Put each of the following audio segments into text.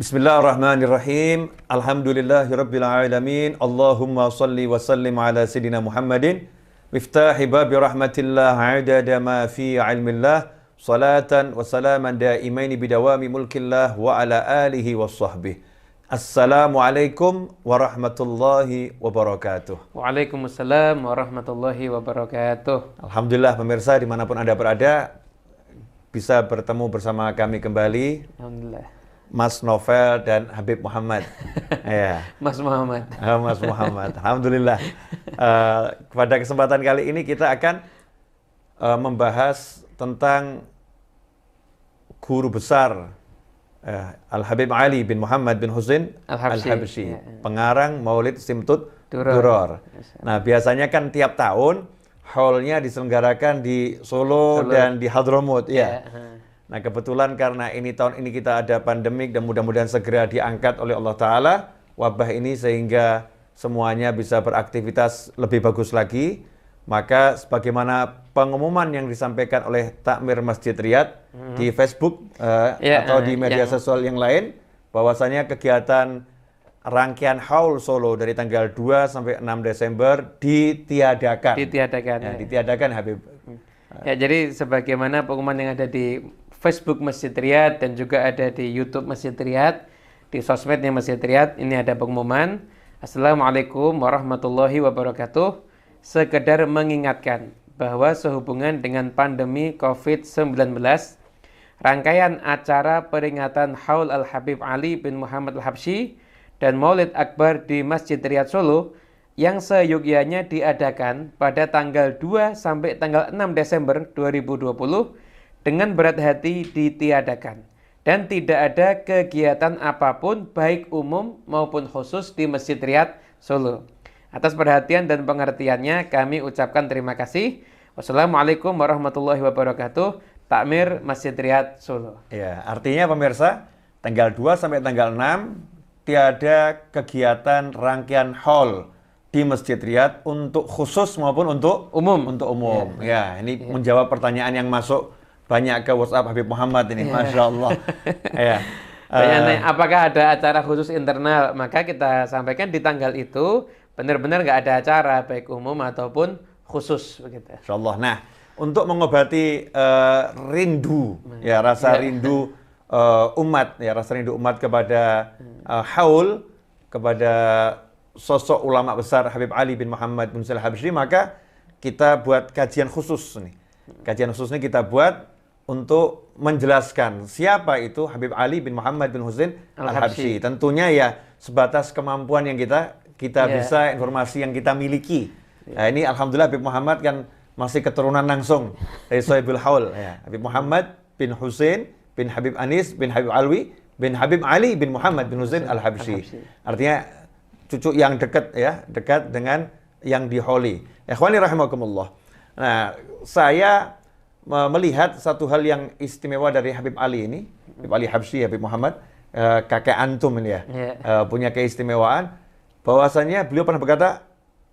Bismillahirrahmanirrahim. Alhamdulillahirabbil alamin. Allahumma shalli wa sallim ala sayidina Muhammadin miftahi babi rahmatillah adada ma fi ilmillah salatan wa salaman daimaini bidawami mulkillah wa ala alihi wa sahbihi. Assalamualaikum warahmatullahi wabarakatuh. Waalaikumsalam warahmatullahi wabarakatuh. Alhamdulillah pemirsa dimanapun Anda berada bisa bertemu bersama kami kembali. Alhamdulillah. Mas Novel dan Habib Muhammad. Ya. Mas Muhammad. Mas Muhammad. Alhamdulillah. Pada kesempatan kali ini kita akan membahas tentang guru besar Al-Habib Ali bin Muhammad bin Husain Al-Habsyi, pengarang Maulid Simtud Duror. Nah, biasanya kan tiap tahun haulnya diselenggarakan di Solo dan di Hadramut, ya. Nah, kebetulan karena ini tahun ini kita ada pandemik dan mudah-mudahan segera diangkat oleh Allah Ta'ala wabah ini sehingga semuanya bisa beraktivitas lebih bagus lagi. Maka sebagaimana pengumuman yang disampaikan oleh Takmir Masjid Riyadh di Facebook atau di media sosial yang lain, bahwasanya kegiatan rangkaian haul Solo dari tanggal 2 sampai 6 Desember ditiadakan. Ya, ditiadakan Habib. Ya, jadi sebagaimana pengumuman yang ada di Facebook Masjid Riyadh dan juga ada di YouTube Masjid Riyadh, di sosmednya Masjid Riyadh, ini ada pengumuman. Assalamualaikum warahmatullahi wabarakatuh. Sekedar mengingatkan bahwa sehubungan dengan pandemi COVID-19, rangkaian acara peringatan Haul Al-Habib Ali bin Muhammad Al-Habsyi dan Maulid Akbar di Masjid Riyadh Solo yang seyogyanya diadakan pada tanggal 2 sampai tanggal 6 Desember 2020 dengan berat hati ditiadakan dan tidak ada kegiatan apapun baik umum maupun khusus di Masjid Riyadh Solo. Atas perhatian dan pengertiannya kami ucapkan terima kasih. Wassalamualaikum warahmatullahi wabarakatuh. Takmir Masjid Riyadh Solo. Ya, artinya pemirsa, tanggal 2 sampai tanggal 6 tiada kegiatan rangkaian haul di Masjid Riyadh untuk khusus maupun untuk umum. Ya, ini menjawab pertanyaan yang masuk banyak ke WhatsApp Habib Muhammad ini, Masya Allah. Ya. Apakah ada acara khusus internal? Maka kita sampaikan di tanggal itu benar-benar nggak ada acara baik umum ataupun khusus begitu. Masya Allah. Nah, untuk mengobati rindu, ya rasa rindu umat, ya rasa rindu umat kepada haul, kepada sosok ulama besar Habib Ali bin Muhammad bin Husain Al-Habsyi, maka kita buat kajian khusus nih. Kajian khusus ini kita buat untuk menjelaskan siapa itu Habib Ali bin Muhammad bin Husain Al-Habsyi. Tentunya ya sebatas kemampuan yang kita bisa, informasi yang kita miliki. Nah, ini alhamdulillah Habib Muhammad kan masih keturunan langsung dari Sohibul Haul. Ya. Habib Muhammad bin Husain bin Habib Anis bin Habib Alwi bin Habib Ali bin Muhammad bin Husain Al-Habsyi. Artinya cucu yang dekat, ya, dekat dengan yang diholi. Ikhwani rahimakumullah. Nah, saya melihat satu hal yang istimewa dari Habib Ali ini, Habib Ali Habsyi, Habib Muhammad, kakek antum ini ya, punya keistimewaan, bahwasanya beliau pernah berkata,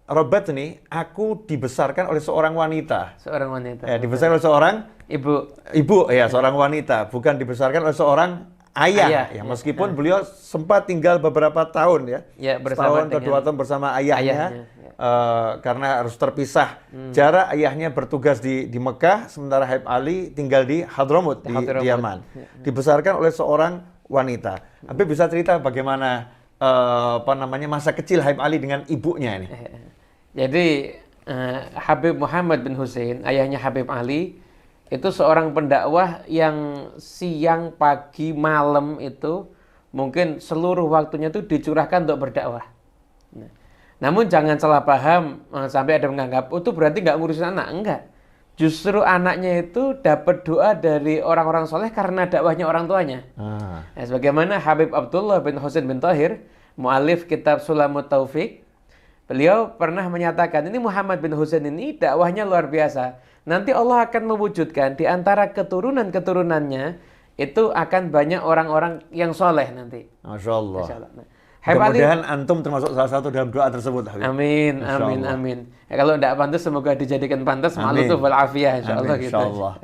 Robat nih, aku dibesarkan oleh seorang wanita. Seorang wanita. Ya, dibesarkan oleh seorang ibu, ya, seorang wanita, bukan dibesarkan oleh seorang ayah. Ya, meskipun beliau sempat tinggal beberapa tahun, ya, setahun atau 2 tahun bersama ayahnya. Karena harus terpisah. Jarak ayahnya bertugas di Mekah, sementara Habib Ali tinggal di Hadramut, di Yaman. Dibesarkan oleh seorang wanita. Habib bisa cerita bagaimana masa kecil Habib Ali dengan ibunya ini? Jadi Habib Muhammad bin Husain, ayahnya Habib Ali, itu seorang pendakwah yang siang, pagi, malam itu mungkin seluruh waktunya itu dicurahkan untuk berdakwah. Namun jangan salah paham sampai ada menganggap itu berarti nggak ngurusin anak. Enggak. Justru anaknya itu dapat doa dari orang-orang soleh karena dakwahnya orang tuanya. Nah, sebagaimana Habib Abdullah bin Husain bin Tahir, mu'alif kitab Sulamut Taufik, beliau pernah menyatakan ini Muhammad bin Husain ini dakwahnya luar biasa. Nanti Allah akan mewujudkan di antara keturunan-keturunannya itu akan banyak orang-orang yang soleh nanti. Masya Allah. Masya Allah. Nah, mudah-mudahan antum termasuk salah satu dalam doa tersebut. Habib. Amin, amin, amin. Ya, kalau tidak pantas semoga dijadikan pantas. Ma'lutuf wal afiyah, insyaallah gitu. Insyaallah.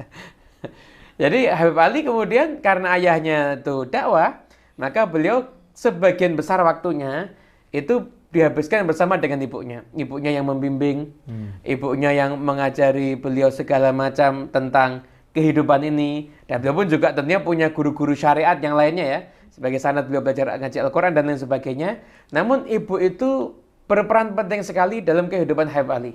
Jadi Habib Ali kemudian karena ayahnya itu dakwah, maka beliau sebagian besar waktunya itu dihabiskan bersama dengan ibunya. Ibunya yang membimbing, ibunya yang mengajari beliau segala macam tentang kehidupan ini. Dan beliau pun juga tentunya punya guru-guru syariat yang lainnya ya. Sebagai sanad beliau belajar ngaji Al-Quran dan lain sebagainya. Namun ibu itu berperan penting sekali dalam kehidupan Habib Ali.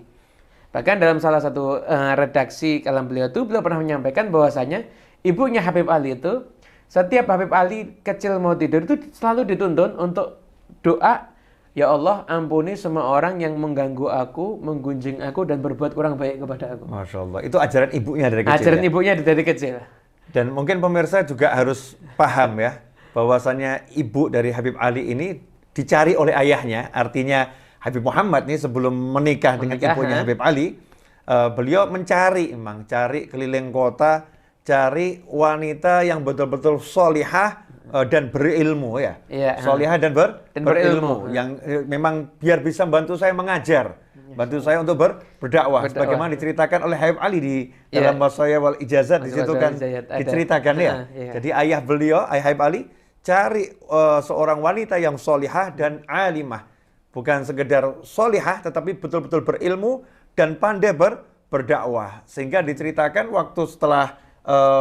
Bahkan dalam salah satu redaksi kalam beliau itu, beliau pernah menyampaikan bahwasanya ibunya Habib Ali itu, setiap Habib Ali kecil mau tidur itu selalu dituntun untuk doa, ya Allah ampuni semua orang yang mengganggu aku, menggunjing aku, dan berbuat kurang baik kepada aku. Masya Allah, itu ajaran ibunya dari kecil. Ajaran ya? ibunya dari kecil. Dan mungkin pemirsa juga harus paham ya, bahwasanya ibu dari Habib Ali ini dicari oleh ayahnya. Artinya Habib Muhammad nih sebelum menikah dengan ibunya Habib Ali, beliau mencari keliling kota, cari wanita yang betul-betul solihah dan berilmu ya. Solihah dan berilmu. Yang memang biar bisa bantu saya mengajar, bantu saya untuk berdakwah. Sebagaimana diceritakan oleh Habib Ali di dalam Wasaya wal Ijazat, di situ kan diceritakan ya. Jadi ayah beliau, ayah Habib Ali, cari seorang wanita yang solihah dan alimah. Bukan sekedar solihah, tetapi betul-betul berilmu dan pandai berdakwah. Sehingga diceritakan waktu setelah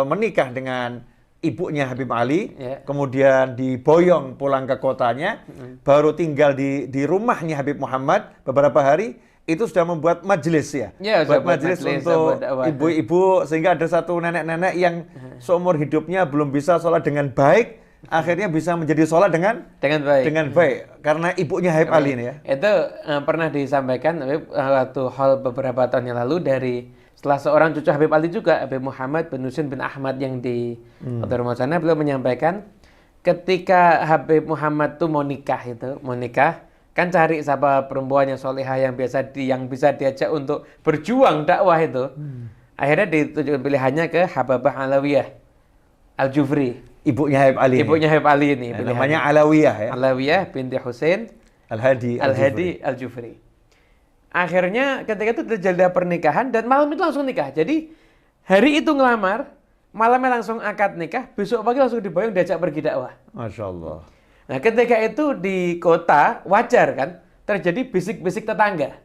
menikah dengan ibunya Habib Ali, kemudian diboyong pulang ke kotanya, baru tinggal di rumahnya Habib Muhammad beberapa hari, itu sudah membuat majelis ya. Buat majelis untuk ibu-ibu, sehingga ada satu nenek-nenek yang seumur hidupnya belum bisa sholat dengan baik, akhirnya bisa menjadi sholat dengan baik karena ibunya Habib Ali ini ya. Itu pernah disampaikan waktu hal beberapa tahun yang lalu dari setelah seorang cucu Habib Ali juga, Habib Muhammad bin Husain bin Ahmad yang di Rumah sana, beliau menyampaikan ketika Habib Muhammad tuh mau nikah kan cari siapa perempuan yang solehah yang bisa diajak untuk berjuang dakwah itu. Akhirnya ditujukan pilihannya ke Hababah Alawiyah Al-Jufri. Ibunya Habib Ali. Ibunya Habib Ali ini. Namanya Alawiyah ya. Alawiyah binti Husain Al-Hadi Al-Jufri. Akhirnya ketika itu terjadi pernikahan dan malam itu langsung nikah. Jadi hari itu ngelamar, malamnya langsung akad nikah, besok pagi langsung diboyong diajak pergi dakwah. Masya Allah. Nah ketika itu di kota wajar kan terjadi bisik-bisik tetangga.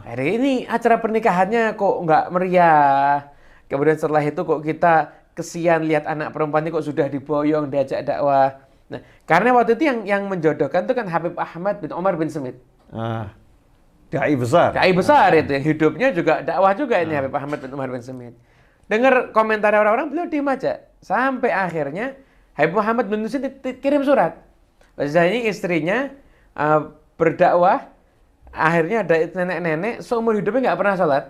Hari ini acara pernikahannya kok nggak meriah. Kemudian setelah itu kok kita kesian lihat anak perempuan ini kok sudah diboyong diajak dakwah. Nah, karena waktu itu yang menjodohkan itu kan Habib Ahmad bin Umar bin Smith. Dai besar. Dai besar itu yang hidupnya juga dakwah juga ini Habib Ahmad bin Umar bin Smith. Dengar komentar orang-orang, beliau diam aja. Sampai akhirnya Habib Muhammad bin Smith kirim surat. Bahwasanya ini istrinya berdakwah, akhirnya ada nenek-nenek seumur hidupnya nggak pernah sholat.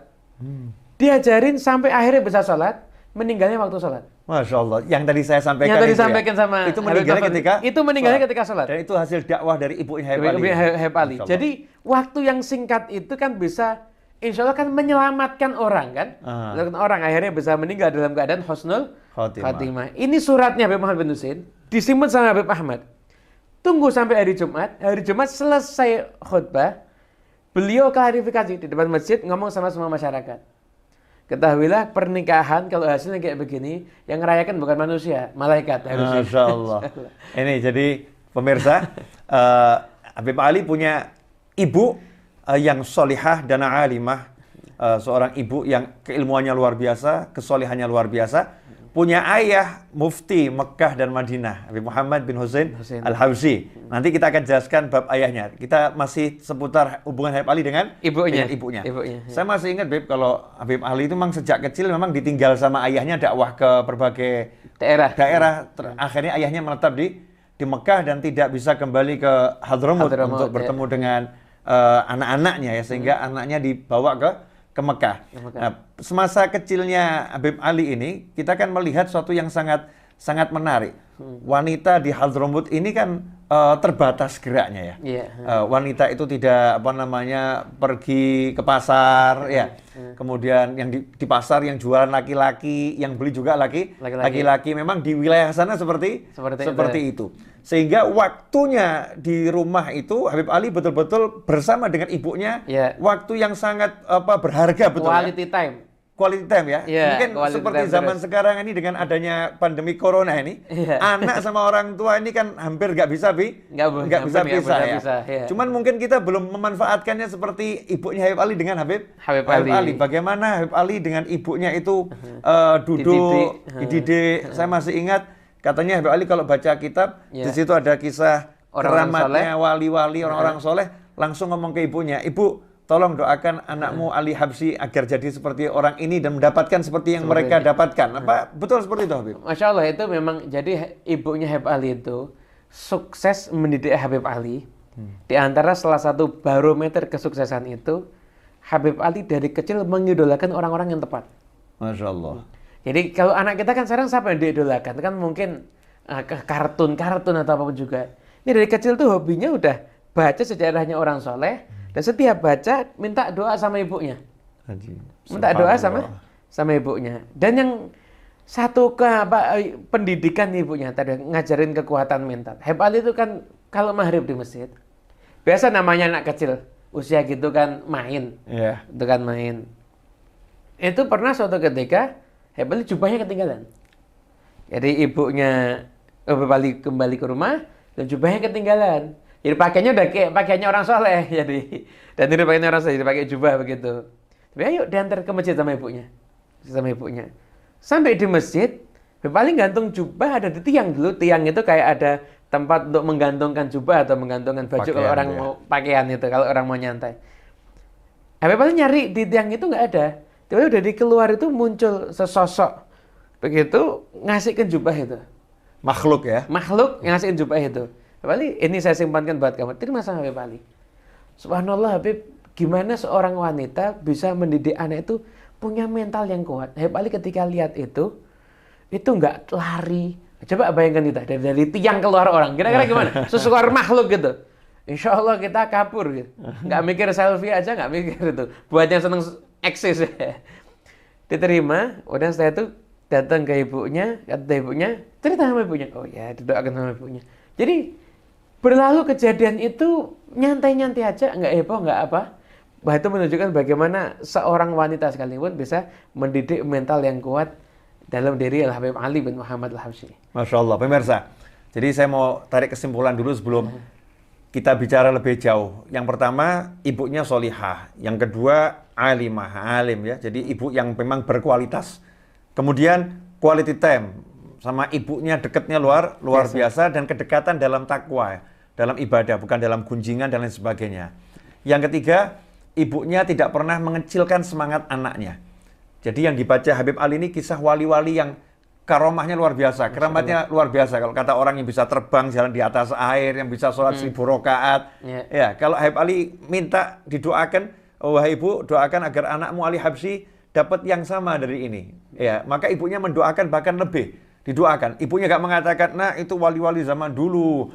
Diajarin sampai akhirnya bisa sholat. Meninggalnya waktu sholat. Masya Allah. Yang tadi saya sampaikan. Yang tadi disampaikan sama itu meninggalnya ketika sholat. Dan itu hasil dakwah dari ibunya Habib Ali. Jadi waktu yang singkat itu kan bisa, insya Allah kan menyelamatkan orang kan. Menyelamatkan orang akhirnya bisa meninggal dalam keadaan husnul khatimah. Ini suratnya Habib Muhammad bin Husain disimpan sama Habib Ahmad. Tunggu sampai hari Jumat. Hari Jumat selesai khutbah, beliau klarifikasi di depan masjid ngomong sama semua masyarakat. Ketahuilah pernikahan kalau hasilnya kayak begini, yang ngerayakan bukan manusia, malaikat harusnya. Masya Allah. Ini jadi pemirsa, Habib Ali punya ibu yang solihah dan alimah, seorang ibu yang keilmuannya luar biasa, kesolihannya luar biasa. Punya ayah mufti Mekah dan Madinah, Habib Muhammad bin Husain Al-Habsyi. Nanti kita akan jelaskan bab ayahnya. Kita masih seputar hubungan Habib Ali dengan ibunya. Saya masih ingat, Habib, kalau Habib Ali itu memang sejak kecil memang ditinggal sama ayahnya dakwah ke berbagai daerah. Akhirnya ayahnya menetap di Mekah dan tidak bisa kembali ke Hadramut untuk bertemu dengan anak-anaknya ya, sehingga anaknya dibawa ke Mekah. Nah, semasa kecilnya Habib Ali ini, kita kan melihat sesuatu yang sangat menarik. Wanita di Hadramut ini kan terbatas geraknya ya. Wanita itu tidak pergi ke pasar ya. Kemudian yang di pasar yang jualan laki-laki, yang beli juga laki-laki. Memang di wilayah sana seperti itu. Sehingga waktunya di rumah itu Habib Ali betul-betul bersama dengan ibunya, waktu yang sangat berharga betul. Quality time. quality time ya. Iya, Mungkin quality seperti time zaman terus. sekarang ini dengan adanya pandemi corona ini, Iya. anak sama orang tua ini kan hampir nggak bisa Nggak bisa hampir nggak pisah bisa ya. pisah, iya. Cuman mungkin kita belum memanfaatkannya seperti ibunya Habib Ali dengan Habib Ali. Bagaimana Habib Ali dengan ibunya itu duduk, dididik. Saya masih ingat katanya Habib Ali kalau baca kitab Iya. di situ ada kisah Orang-orang keramatnya wali-wali orang-orang soleh, langsung ngomong ke ibunya, "Ibu, tolong doakan anakmu Ali Habsyi agar jadi seperti orang ini dan mendapatkan seperti yang mereka dapatkan." Apa betul seperti itu, Habib? Masya Allah, itu memang jadi ibunya Habib Ali itu sukses mendidik Habib Ali. Di antara salah satu barometer kesuksesan itu, Habib Ali dari kecil mengidolakan orang-orang yang tepat. Masya Allah. Jadi kalau anak kita kan sekarang siapa yang diidolakan? Kan mungkin kartun atau apapun juga. Ini dari kecil tuh hobinya udah baca sejarahnya orang soleh, dan setiap baca minta doa sama ibunya. Minta doa sama ibunya. Dan yang satu pendidikan ibunya tadi ngajarin kekuatan mental. Habib Ali itu kan kalau maghrib di masjid, biasa namanya anak kecil usia gitu kan main, itu kan main. Itu pernah suatu ketika Habib Ali jubahnya ketinggalan. Jadi ibunya Habib Ali kembali ke rumah dan jubahnya ketinggalan. Jadi pakainya udah kayak pakaiannya orang soleh, jadi dan ini pakainya orang soleh, jadi pakai jubah begitu. Tapi ayo diantar ke masjid sama ibunya, Sampai di masjid, paling gantung jubah ada di tiang dulu. Tiang itu kayak ada tempat untuk menggantungkan jubah atau menggantungkan baju Pakaian, kalau orang mau pakaian itu, kalau orang mau nyantai. Paling nyari di tiang itu nggak ada. Tiba-tiba udah keluar itu muncul sesosok begitu ngasihkan jubah itu. Makhluk ya? Makhluk yang ngasihkan jubah itu. Habib Ali, ini saya simpankan buat kamu. Terima kasih Habib Ali. Subhanallah Habib, gimana seorang wanita bisa mendidik anak itu punya mental yang kuat. Habib Ali ketika lihat itu nggak lari. Coba bayangkan kita dari tiang keluar orang. Kira-kira gimana? Sesuatu makhluk gitu. Insya Allah kita kabur gitu. Nggak mikir selfie aja, nggak mikir itu. Buat yang seneng eksis. Diterima, udah setelah itu datang ke ibunya, kata ibunya, cerita sama ibunya. Oh ya, didoakan sama ibunya. Jadi berlalu kejadian itu nyantai-nyantai aja, nggak heboh, nggak apa. Bah, itu menunjukkan bagaimana seorang wanita sekalipun bisa mendidik mental yang kuat dalam diri Habib Ali bin Muhammad Al-Habsyi. Masya Allah, pemirsa. Jadi saya mau tarik kesimpulan dulu sebelum kita bicara lebih jauh. Yang pertama, ibunya solihah. Yang kedua, alim ya. Jadi ibu yang memang berkualitas. Kemudian quality time sama ibunya dekatnya luar biasa dan kedekatan dalam takwa, dalam ibadah, bukan dalam gunjingan dan lain sebagainya. Yang ketiga, ibunya tidak pernah mengecilkan semangat anaknya. Jadi yang dibaca Habib Ali ini kisah wali-wali yang karomahnya luar biasa, keramatnya luar biasa. Kalau kata orang yang bisa terbang jalan di atas air, yang bisa sholat 1000 rakaat. Ya, kalau Habib Ali minta didoakan, wahai ibu, doakan agar anakmu Ali Habsyi dapat yang sama dari ini. Ya, maka ibunya mendoakan bahkan lebih. Didoakan. Ibunya gak mengatakan, nah itu wali-wali zaman dulu.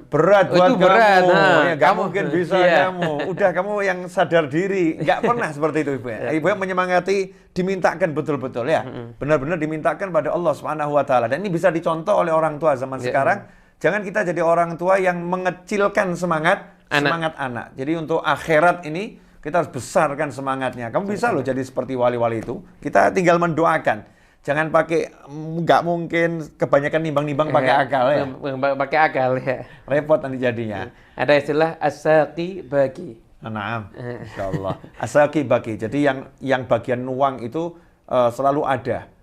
Berat buat itu berat, kamu. nah, Ya, gak mungkin bisa kamu. Udah kamu yang sadar diri. Gak pernah seperti itu ibunya. Ibunya menyemangati, dimintakan betul-betul ya. Benar-benar dimintakan pada Allah Subhanahu wa Ta'ala. Dan ini bisa dicontoh oleh orang tua zaman sekarang. Jangan kita jadi orang tua yang mengecilkan semangat anak. Jadi untuk akhirat ini, kita harus besarkan semangatnya. Kamu bisa loh jadi seperti wali-wali itu. Kita tinggal mendoakan. Jangan pakai, nggak mungkin kebanyakan nimbang-nimbang pakai akal ya. Pakai akal ya. Repot nanti jadinya. Ada istilah as-saqi baki. Naam, insyaallah. As-saqi baki. Jadi yang bagian nuang itu selalu ada.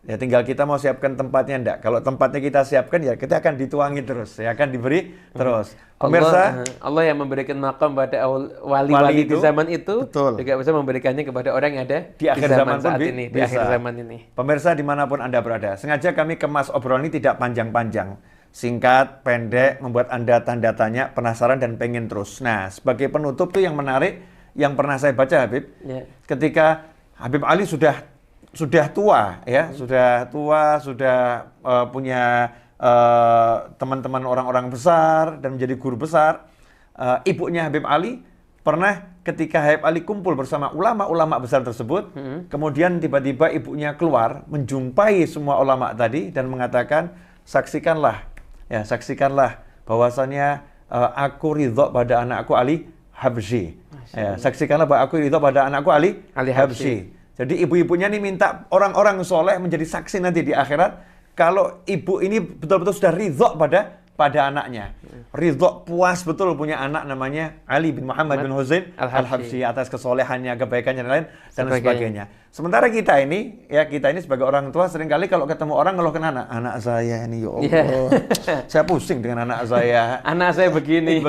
Ya tinggal kita mau siapkan tempatnya enggak. Kalau tempatnya kita siapkan ya kita akan dituangi terus, ya akan diberi terus. Pemirsa, Allah yang memberikan makam pada wali-wali di zaman itu, betul, juga bisa memberikannya kepada orang yang ada di akhir zaman saat ini, di akhir zaman ini. Pemirsa dimanapun Anda berada, sengaja kami kemas obrolan ini tidak panjang-panjang. Singkat, pendek, membuat Anda tanda tanya, penasaran dan pengen terus. Nah, sebagai penutup tuh yang menarik, yang pernah saya baca Habib, ketika Habib Ali sudah tua ya, sudah punya teman-teman orang-orang besar dan menjadi guru besar. Ibunya Habib Ali pernah ketika Habib Ali kumpul bersama ulama-ulama besar tersebut, kemudian tiba-tiba ibunya keluar menjumpai semua ulama tadi dan mengatakan, saksikanlah bahwasannya aku ridho pada anakku Ali Habsyi. Ya, saksikanlah bahwa aku ridho pada anakku Ali Habsyi. Jadi ibu-ibunya nih minta orang-orang soleh menjadi saksi nanti di akhirat kalau ibu ini betul-betul sudah ridho pada anaknya. Ridho, puas betul punya anak namanya Ali bin Muhammad bin Husain Al-Habsyi atas kesolehannya, kebaikannya dan lain dan sebagainya. Sementara kita ini sebagai orang tua seringkali kalau ketemu orang ngeluhkan anak saya ini, ya Allah. Saya pusing dengan anak saya. Anak saya begini.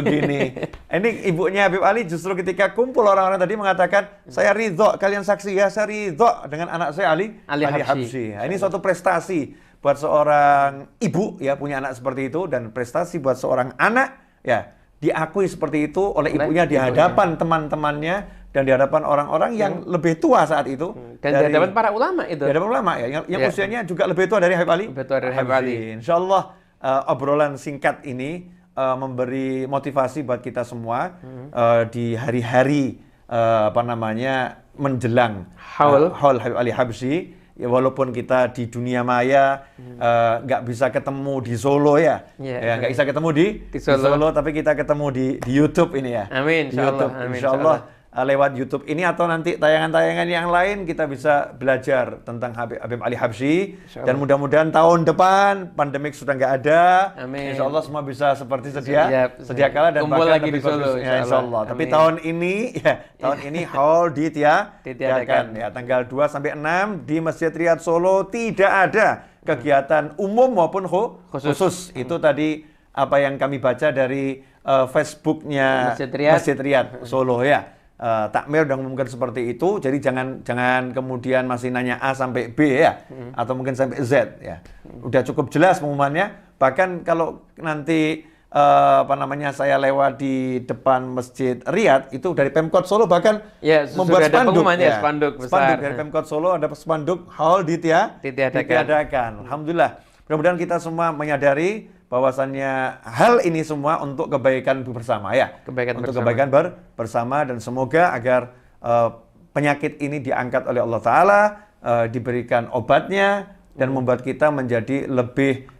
Ini ibunya Habib Ali justru ketika kumpul orang-orang tadi mengatakan, saya ridho, kalian saksi ya, saya ridho dengan anak saya Ali Habsyi. Ini suatu prestasi buat seorang ibu ya punya anak seperti itu, dan prestasi buat seorang anak ya diakui seperti itu oleh ibunya di hadapan teman-temannya dan di hadapan orang-orang yang lebih tua saat itu, dan di hadapan para ulama itu. Di hadapan ulama ya yang usianya juga lebih tua dari Habib Ali. Insyaallah obrolan singkat ini memberi motivasi buat kita semua di hari-hari menjelang haul Habib Ali Habsyi. Ya, walaupun kita di dunia maya nggak bisa ketemu di Solo nggak bisa ketemu di Solo, tapi kita ketemu di YouTube ini ya. Amin. Insyaallah lewat YouTube ini atau nanti tayangan-tayangan yang lain kita bisa belajar tentang Habib Ali Habsyi, dan mudah-mudahan tahun depan pandemik sudah nggak ada. Amin. Insyaallah semua bisa seperti sedia kala dan kumpul bahkan lagi lebih di Solo. Ya, insyaallah. Tapi tahun ini haul ditiadakan ya, tanggal 2 sampai 6 di Masjid Riyad Solo tidak ada kegiatan umum maupun khusus. Itu tadi apa yang kami baca dari Facebooknya Masjid Riyad Solo ya. Takmir udah mengumumkan seperti itu, jadi jangan kemudian masih nanya A sampai B ya, atau mungkin sampai Z ya. Udah cukup jelas pengumumannya. Bahkan kalau nanti saya lewat di depan Masjid Riyad itu dari Pemkot Solo bahkan membuat spanduk besar. Dari Pemkot Solo ada spanduk haul ditiadakan. Alhamdulillah. Mudah-mudahan kita semua menyadari bahwasannya hal ini semua untuk kebaikan bersama ya. Kebaikan bersama, dan semoga agar penyakit ini diangkat oleh Allah Ta'ala, diberikan obatnya, dan membuat kita menjadi lebih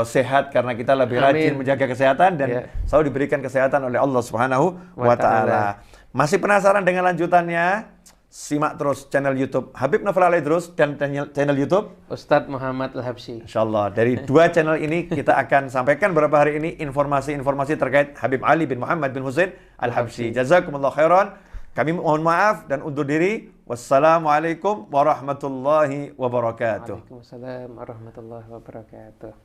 sehat karena kita lebih rajin menjaga kesehatan dan selalu diberikan kesehatan oleh Allah Subhanahu wa Ta'ala. Masih penasaran dengan lanjutannya? Simak terus channel YouTube Habib Novel Al-Idrus dan channel YouTube Ustadz Muhammad Al-Habsyi. Insyaallah dari dua channel ini kita akan sampaikan beberapa hari ini informasi-informasi terkait Habib Ali bin Muhammad bin Husain Al-Habsyi. Jazakumullah khairan. Kami mohon maaf dan undur diri. Wassalamualaikum warahmatullahi wabarakatuh. Waalaikumsalam warahmatullahi wabarakatuh.